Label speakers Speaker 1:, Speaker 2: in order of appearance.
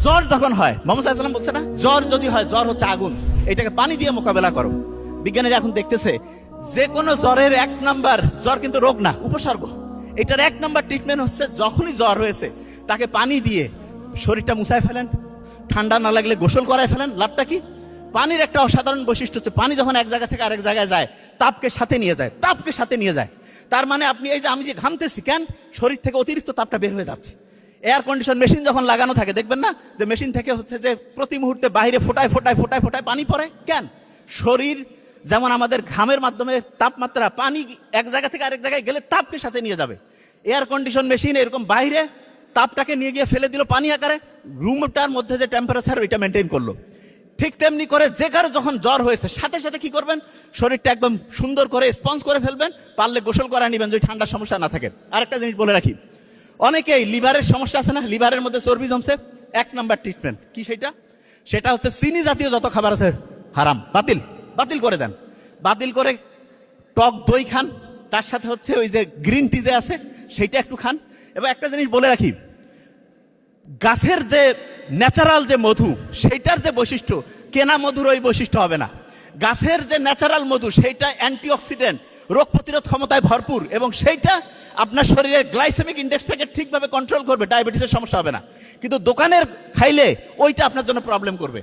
Speaker 1: জ্বর যখন হয়, মোহাম্মদ সাল্লাল্লাহু আলাইহি ওয়াসাল্লাম বলছে না, জ্বর যদি হয়, জ্বর হচ্ছে আগুন, এটাকে পানি দিয়ে মোকাবেলা করো। বিজ্ঞানীরা এখন দেখতেছে যে কোনো জ্বরের 1 নাম্বার, জ্বর কিন্তু রোগ না, উপসর্গ। এটার 1 নাম্বার ট্রিটমেন্ট হচ্ছে যখনই জ্বর হয়েছে তাকে পানি দিয়ে শরীরটা মুছায় ফেলেন, ঠান্ডা না লাগলে গোসল করায় ফেলেন। লাভটা কি? পানির একটা অসাধারণ বৈশিষ্ট্য হচ্ছে পানি যখন এক জায়গা থেকে আরেক জায়গায় যায়, তাপকে সাথে নিয়ে যায়, তাপকে সাথে নিয়ে যায়। তার মানে আপনি এই যে আমি যে ঘামতেছি, কেন? শরীর থেকে অতিরিক্ত তাপটা বের হয়ে যাচ্ছে। এয়ার কন্ডিশন মেশিন যখন লাগানো থাকে, দেখবেন না যে মেশিন থেকে হচ্ছে যে প্রতি মুহূর্তে বাইরে ফোটায় ফোটায় ফোটায় ফোটায় পানি পড়ে, কেন? শরীর যেমন আমাদের ঘামের মাধ্যমে তাপমাত্রা, পানি এক জায়গা থেকে আরেক জায়গায় গেলে তাপকে সাথে নিয়ে যাবে। এয়ার কন্ডিশন মেশিন এরকম বাইরে তাপটাকে নিয়ে গিয়ে ফেলে দিল পানি আকারে, রুমটার মধ্যে যে টেম্পারেচার ওইটা মেনটেন করলো। ঠিক তেমনি করে যে কারো যখন জ্বর হয়েছে, সাথে সাথে কি করবেন? শরীরটা একদম সুন্দর করে স্পঞ্জ করে ফেলবেন, পারলে গোসল করা নিবেন যদি ঠান্ডার সমস্যা না থাকে। আরেকটা জিনিস বলে রাখি, অনেকেই লিভারের সমস্যা আছে না, লিভারের মধ্যে চর্বি জমছে, 1 নাম্বার ট্রিটমেন্ট কি সেটা? সেটা হচ্ছে চিনি জাতীয় যত খাবার আছে হারাম, বাতিল বাতিল করে দেন। বাতিল করে টক দই খান, তার সাথে হচ্ছে ওই যে গ্রিন টি যে আছে সেইটা একটু খান। এবং একটা জিনিস বলে রাখি, গাছের যে ন্যাচারাল যে মধু, সেইটার যে বৈশিষ্ট্য, কেনা মধুর ওই বৈশিষ্ট্য হবে না। গাছের যে ন্যাচারাল মধু, সেইটা অ্যান্টিঅক্সিডেন্ট, রোগ প্রতিরোধ ক্ষমতায় ভরপুর, এবং সেইটা আপনার শরীরের গ্লাইসেমিক ইন্ডেক্সটাকে ঠিকভাবে কন্ট্রোল করবে, ডায়াবেটিসের সমস্যা হবে না। কিন্তু দোকানের খাইলে ওইটা আপনার জন্য প্রবলেম করবে।